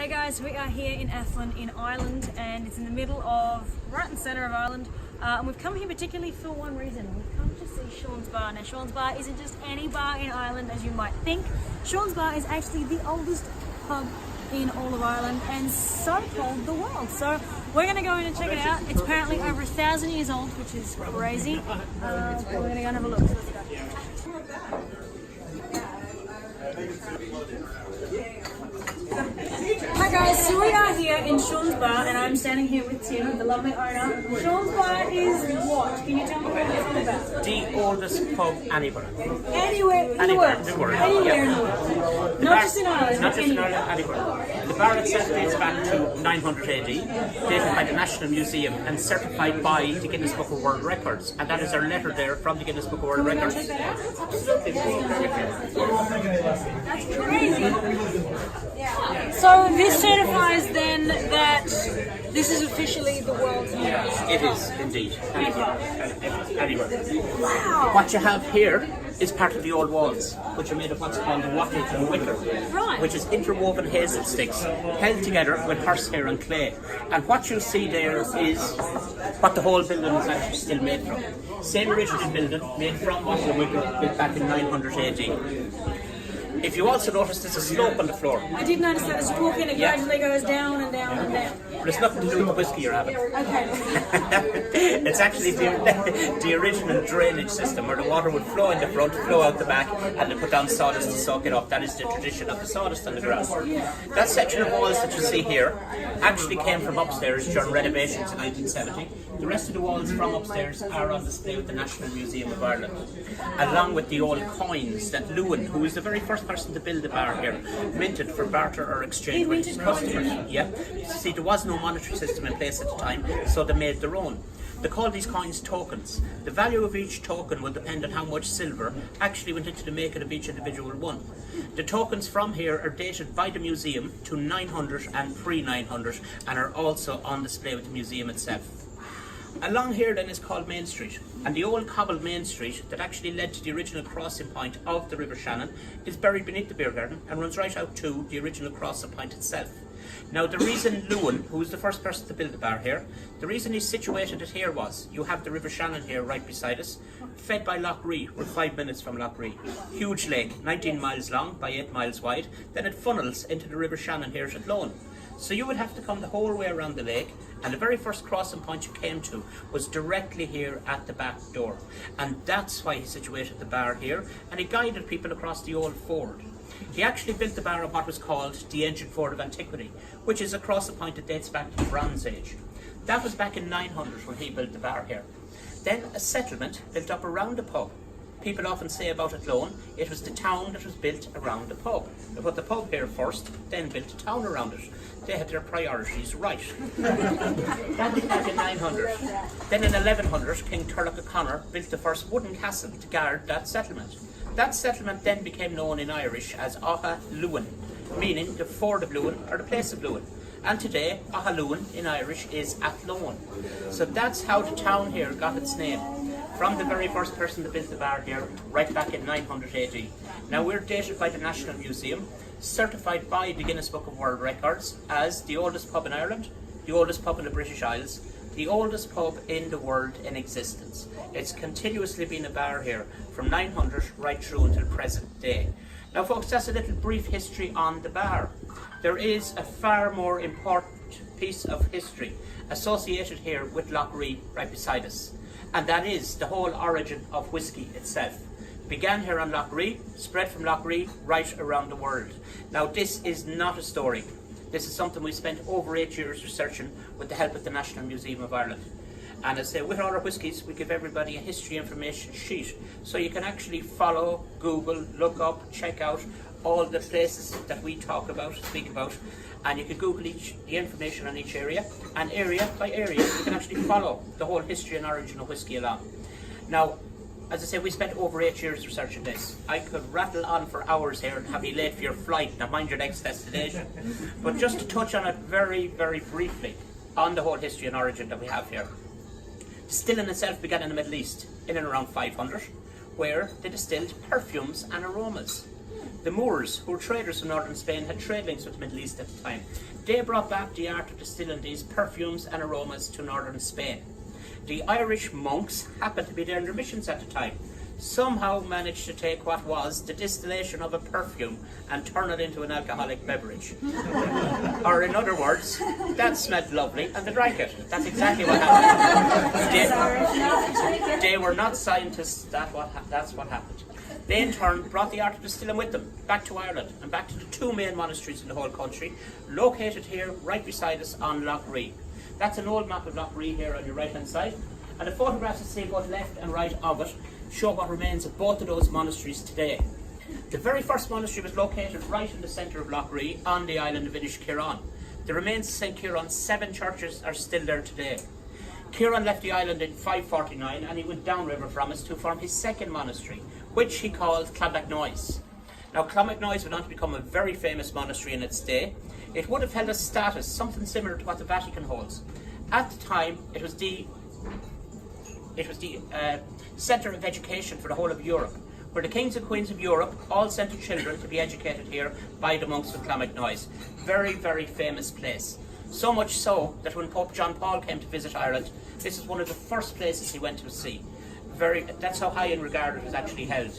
Hey guys, we are here in Athlone in Ireland, and it's in the middle of, right in the centre of Ireland, and we've come here particularly for one reason. We've come to see Sean's Bar. Now Sean's Bar isn't just any bar in Ireland as you might think. Sean's Bar is actually the oldest pub in all of Ireland and so called the world. So we're going to go in and check it out. It's apparently over 1,000 years old, which is crazy. But we're going to go and have a look. So let's go. Hi guys, so we are here in Sean's Bar and I'm standing here with Tim, the lovely owner. Sean's Bar is what? Can you tell me what it's all about? The oldest pub anywhere. Anywhere in the world. Anywhere in the world. Not just in Ireland. Not just in Ireland, anywhere. The bar itself dates back to 900 AD, dated by the National Museum and certified by the Guinness Book of World Records. And that is our letter there from the Guinness Book of World Records. Check that out? Absolutely. That's crazy. So this certifies then that this is officially the world's oldest. It is indeed. Anywhere. Wow. What you have here is part of the old walls, which are made of what's called wattle and wicker, which is interwoven hazel sticks held together with horsehair and clay. And what you see there is what the whole building is actually still made from. Same original building made from wattle and wicker, built back in 900 AD. If you also notice, there's a slope on the floor. I did notice that as you walk in, it gradually goes down and down and down. But it's nothing to do with the whiskey you're having. Okay. It's actually the original drainage system where the water would flow in the front, flow out the back, and they put down sawdust to soak it up. That is the tradition of the sawdust on the ground. That section of walls that you see here actually came from upstairs during renovations in 1970. The rest of the walls from upstairs are on display with the National Museum of Ireland, along with the old coins that Lewin, who was the very first person to build the bar here, minted for barter or exchange with his customers. Yeah. See, there was no monetary system in place at the time, so they made their own. They called these coins tokens. The value of each token would depend on how much silver actually went into the making of each individual one. The tokens from here are dated by the museum to 900 and pre-900 and are also on display with the museum itself. Along here then is called Main Street, and the old cobbled Main Street that actually led to the original crossing point of the River Shannon is buried beneath the beer garden and runs right out to the original crossing point itself. Now the reason Lewin, who was the first person to build the bar here, the reason he situated it here was, you have the River Shannon here right beside us, fed by Lough Ree. We're 5 minutes from Lough Ree. Huge lake, 19 miles long by 8 miles wide, then it funnels into the River Shannon here at Athlone. So you would have to come the whole way around the lake, and the very first crossing point you came to was directly here at the back door. And that's why he situated the bar here, and he guided people across the old ford. He actually built the bar on what was called the Ancient Ford of Antiquity, which is a crossing point that dates back to the Bronze Age. That was back in 900 when he built the bar here. Then a settlement built up around the pub. People often say about Athlone, it was the town that was built around the pub. They put the pub here first, then built a town around it. They had their priorities right. That was back in 900. Then in 1100, King Turlough O'Connor built the first wooden castle to guard that settlement. That settlement then became known in Irish as Aughluin, meaning the ford of Lewin or the place of Lewin. And today, Aughluin in Irish is Athlone. So that's how the town here got its name, from the very first person that built the bar here, right back in 900 AD. Now we're dated by the National Museum, certified by the Guinness Book of World Records as the oldest pub in Ireland, the oldest pub in the British Isles, the oldest pub in the world in existence. It's continuously been a bar here from 900 right through until present day. Now folks, that's a little brief history on the bar. There is a far more important piece of history associated here with Lough Ree right beside us, and that is the whole origin of whiskey itself. Began here on Lough Ree, spread from Lough Ree right around the world. Now this is not a story. This is something we spent over 8 years researching with the help of the National Museum of Ireland. And as I say, with all our whiskies, we give everybody a history information sheet, so you can actually follow, Google, look up, check out all the places that we talk about, speak about, and you can Google the information on each area, and area by area, you can actually follow the whole history and origin of whiskey along. Now, as I say, we spent over 8 years researching this. I could rattle on for hours here and have you late for your flight. Now mind your next destination. But just to touch on it very, very briefly, on the whole history and origin that we have here. Distilling itself began in the Middle East, in and around 500, where they distilled perfumes and aromas. The Moors, who were traders from northern Spain, had trade links with the Middle East at the time. They brought back the art of distilling these perfumes and aromas to northern Spain. The Irish monks happened to be there in their missions at the time. Somehow managed to take what was the distillation of a perfume and turn it into an alcoholic beverage. Or in other words, that smelled lovely and they drank it. That's exactly what happened. They were not scientists, that's what happened. They in turn brought the art of distilling with them back to Ireland and back to the two main monasteries in the whole country, located here right beside us on Lough Ree. That's an old map of Lough Ree here on your right hand side, and the photographs that see both left and right of it show what remains of both of those monasteries today. The very first monastery was located right in the centre of Lough Ree on the island of Inishkillen. The remains of St. Kieran, 7 churches are still there today. Kieran left the island in 549 and he went downriver from us to form his second monastery, which he called Clonmacnoise. Now Clonmacnoise went on to become a very famous monastery in its day. It would have held a status, something similar to what the Vatican holds. At the time, it was the centre of education for the whole of Europe, where the kings and queens of Europe all sent their children to be educated here by the monks of Clonmacnoise. Very, very famous place. So much so that when Pope John Paul came to visit Ireland, this is one of the first places he went to see. That's how high in regard it was actually held.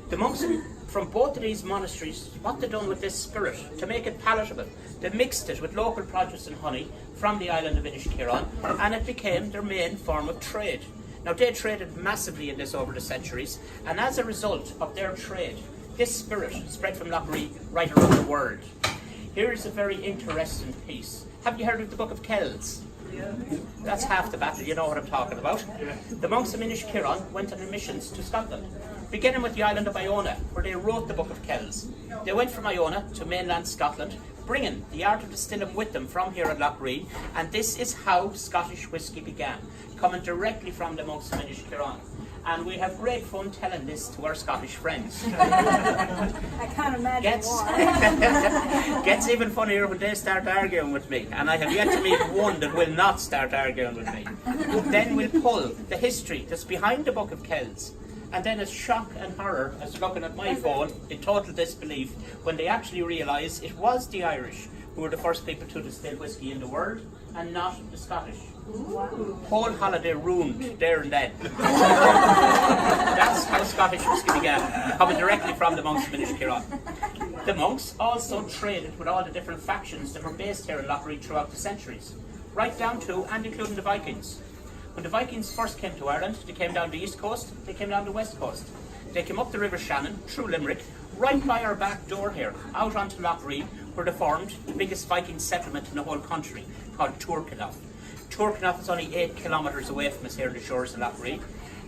The monks from both of these monasteries, what they done with this spirit to make it palatable, they mixed it with local produce and honey from the island of Inishkillen, and it became their main form of trade. Now they traded massively in this over the centuries, and as a result of their trade, this spirit spread from Lough Ree right around the world. Here is a very interesting piece. Have you heard of the Book of Kells? Yeah. That's half the battle, you know what I'm talking about. Yeah. The monks of Inishkillen went on their missions to Scotland, beginning with the island of Iona, where they wrote the Book of Kells. They went from Iona to mainland Scotland, bringing the art of distilling with them from here at Lough Ree, and this is how Scottish whisky began, coming directly from the monks of Inishkillen. And we have great fun telling this to our Scottish friends. I can't imagine why. Gets even funnier when they start arguing with me, and I have yet to meet one that will not start arguing with me. Then we'll pull the history that's behind the Book of Kells, and then as shock and horror as looking at my phone in total disbelief when they actually realise it was the Irish who were the first people to distill whisky in the world, and not the Scottish. Whole holiday ruined there and then. That's how Scottish whisky began, coming directly from the monks of Inishkillen. The monks also traded with all the different factions that were based here in Lough Ree throughout the centuries, right down to and including the Vikings. When the Vikings first came to Ireland, they came down the east coast, they came down the west coast. They came up the River Shannon, through Limerick, right by our back door here, out onto Lough Ree, where they formed the biggest Viking settlement in the whole country, called Turkinoff. Turkinoff is only 8 kilometres away from us here in the shores of Lough Ree.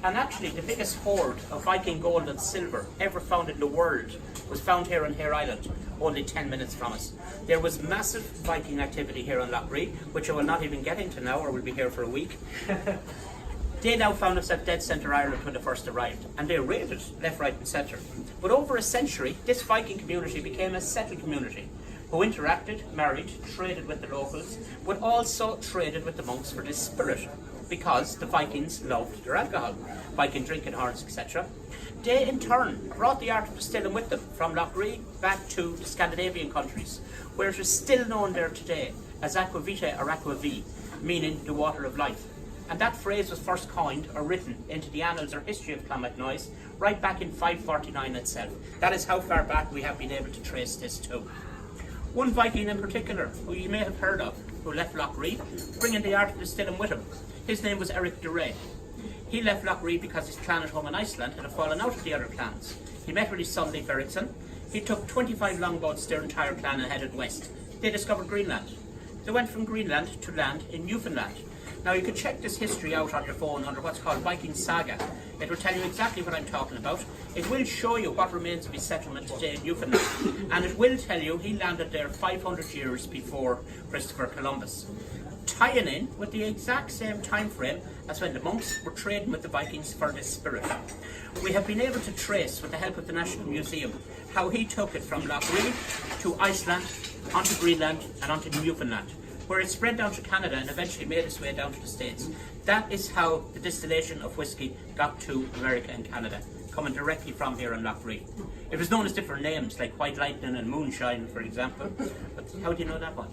And actually the biggest hoard of Viking gold and silver ever found in the world was found here on Hare Island, only 10 minutes from us. There was massive Viking activity here on Lough Ree, which I will not even get into now, or we'll be here for a week. They now found themselves dead centre Ireland when they first arrived, and they raided left, right and centre. But over a century, this Viking community became a settled community, who interacted, married, traded with the locals, but also traded with the monks for this spirit, because the Vikings loved their alcohol, Viking drinking horns, etc. They in turn brought the art of distilling with them from Lough Ree back to the Scandinavian countries, where it is still known there today as aqua vitae or aqua vi, meaning the water of life. And that phrase was first coined or written into the annals or history of Clonmacnoise right back in 549 itself. That is how far back we have been able to trace this to. One Viking in particular, who you may have heard of, who left Lough Ree, bringing the art of distilling with him. His name was Eric de Rey. He left Lough Ree because his clan at home in Iceland had fallen out of the other clans. He met with his son Leif Erikson. He took 25 longboats to their entire clan and headed west. They discovered Greenland. They went from Greenland to land in Newfoundland. Now you can check this history out on your phone under what's called Viking Saga. It will tell you exactly what I'm talking about. It will show you what remains of his settlement today in Newfoundland. And it will tell you he landed there 500 years before Christopher Columbus. Tying in with the exact same time frame as when the monks were trading with the Vikings for this spirit. We have been able to trace, with the help of the National Museum, how he took it from Lough Ree to Iceland, onto Greenland and onto Newfoundland, where it spread down to Canada and eventually made its way down to the States. That is how the distillation of whisky got to America and Canada, coming directly from here in Loughree. It was known as different names, like White Lightning and Moonshine, for example. But how do you know that one?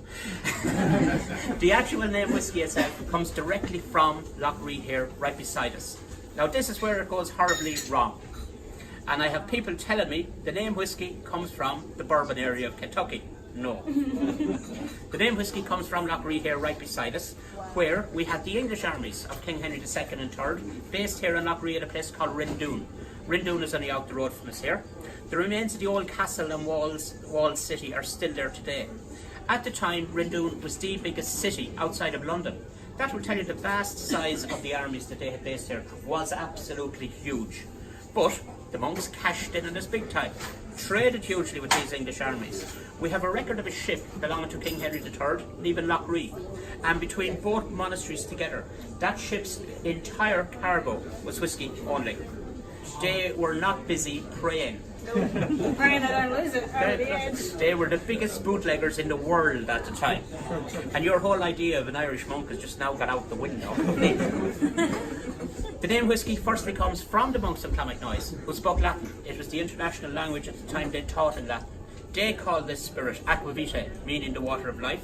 The actual name whiskey itself comes directly from Loughree here, right beside us. Now this is where it goes horribly wrong. And I have people telling me the name whiskey comes from the Bourbon area of Kentucky. No. The name whiskey comes from Loughree here, right beside us, where we had the English armies of King Henry II and III, based here in Loughree at a place called Rindoon. Rindoon is only out the road from us here. The remains of the old castle and walled city are still there today. At the time, Rindoon was the biggest city outside of London. That will tell you the vast size of the armies that they had based here was absolutely huge. But the monks cashed in on this big time, traded hugely with these English armies. We have a record of a ship belonging to King Henry III leaving Loughree, and between both monasteries together, that ship's entire cargo was whiskey only. They were not busy praying. Praying that I lose it over the edge. They were the biggest bootleggers in the world at the time. And your whole idea of an Irish monk has just now got out the window. The name whiskey firstly comes from the monks of Clonmacnoise, who spoke Latin. It was the international language at the time they taught in Latin. They called this spirit aqua vitae, meaning the water of life.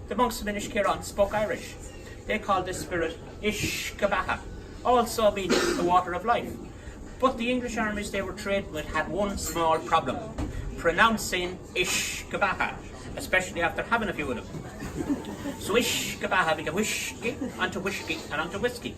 The monks of Inishkiran spoke Irish. They called this spirit Ishkabaha, also meaning the water of life. But the English armies they were trading with had one small problem: pronouncing Ishkabaha, especially after having a few of them. So Ishkabaha became whiskey, onto whiskey, and onto whiskey.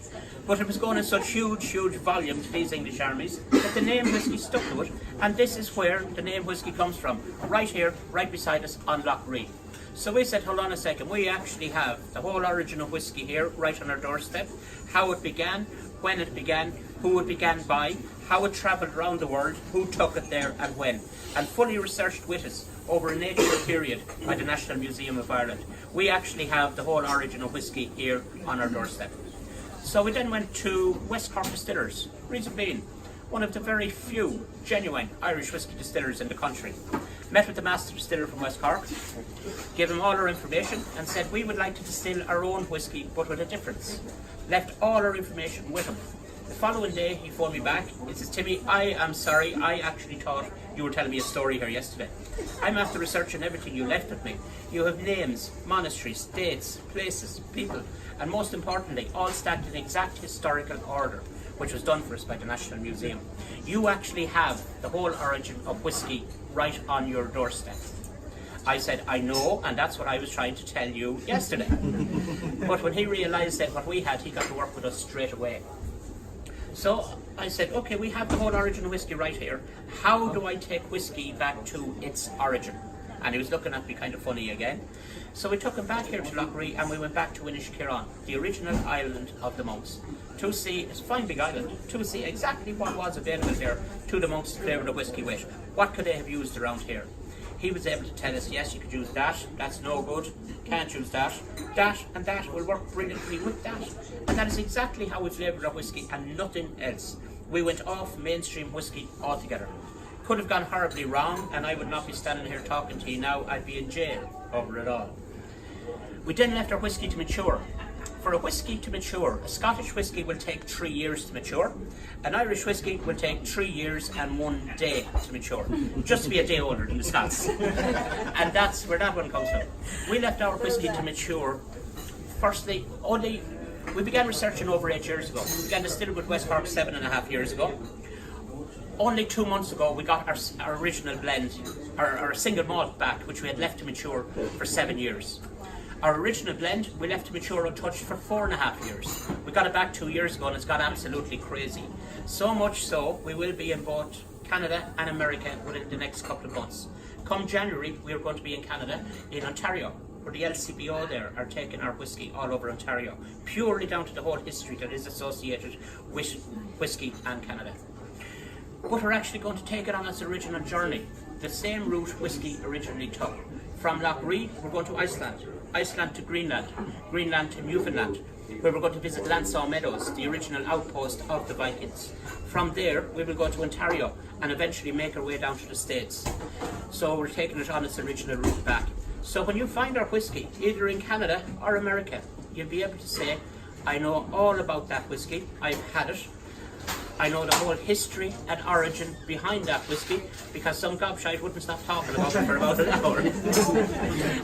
But it was going in such huge volume to these English armies that the name whiskey stuck to it, and this is where the name whiskey comes from, right here, right beside us on Loughree. So we said, hold on a second, we actually have the whole origin of whiskey here, right on our doorstep, how it began, when it began, who it began by, how it travelled around the world, who took it there and when, and fully researched with us over an 8-year period by the National Museum of Ireland. We actually have the whole origin of whiskey here on our doorstep. So we then went to West Cork Distillers, reason being, one of the very few genuine Irish whiskey distillers in the country. Met with the master distiller from West Cork, gave him all our information and said we would like to distill our own whiskey but with a difference. Left all our information with him. The following day he phoned me back. He says, Timmy, I am sorry, I actually thought you were telling me a story here yesterday. I'm after researching everything you left with me. You have names, monasteries, dates, places, people, and most importantly, all stacked in exact historical order, which was done for us by the National Museum. You actually have the whole origin of whiskey right on your doorstep. I said, I know, and that's what I was trying to tell you yesterday. But when he realised that what we had, he got to work with us straight away. So I said, okay, we have the whole origin of whiskey right here. How do I take whiskey back to its origin? And he was looking at me kind of funny again. So we took him back here to Loughree and we went back to Inishkiran, the original island of the monks, to see, it's a fine big island, to see exactly what was available there to the monks to flavour the whiskey with. What could they have used around here? He was able to tell us, yes, you could use that, that's no good, can't use that, and that will work brilliantly with that. And that is exactly how we flavoured our whiskey and nothing else. We went off mainstream whiskey altogether. Could have gone horribly wrong, and I would not be standing here talking to you now, I'd be in jail over it all. We then left our whiskey to mature. For a whiskey to mature, a Scottish whiskey will take 3 years to mature. An Irish whiskey will take 3 years and 1 day to mature. Just to be a day older than the Scots. And that's where that one comes from. We left our whiskey to mature. Firstly, we began researching over 8 years ago. We began distilling with West Cork 7.5 years ago. Only 2 months ago we got our original blend, our single malt back, which we had left to mature for 7 years. Our original blend we left to mature untouched for 4.5 years. We got it back 2 years ago and it's got absolutely crazy. So much so, we will be in both Canada and America within the next couple of months. Come January, we are going to be in Canada, in Ontario, where the LCBO there are taking our whiskey all over Ontario, purely down to the whole history that is associated with whiskey and Canada. But we're actually going to take it on its original journey, the same route whiskey originally took. From Loughree, we're going to Iceland, Iceland to Greenland, Greenland to Newfoundland, where we're going to visit Landsaw Meadows, the original outpost of the Vikings. From there, we will go to Ontario and eventually make our way down to the States. So we're taking it on its original route back. So when you find our whiskey, either in Canada or America, you'll be able to say, I know all about that whiskey, I've had it, I know the whole history and origin behind that whiskey, because some gobshite wouldn't stop talking about it for about an hour.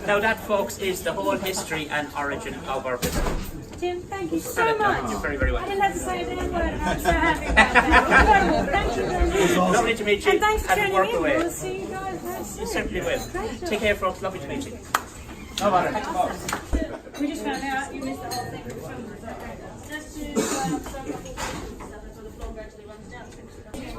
Now that, folks, is the whole history and origin of our whiskey. Tim, thank you so much. You're very, very I welcome. didn't have to say a damn word, and I'm so happy about that. Incredible. Thank you very much. Lovely to meet you. And thanks for and tuning work in. away. We'll see you guys very soon. You simply will. Great job. Take care, folks. Lovely to meet you. We just found out you missed the whole thing. Just to some stuff until the floor gradually runs down. Yeah,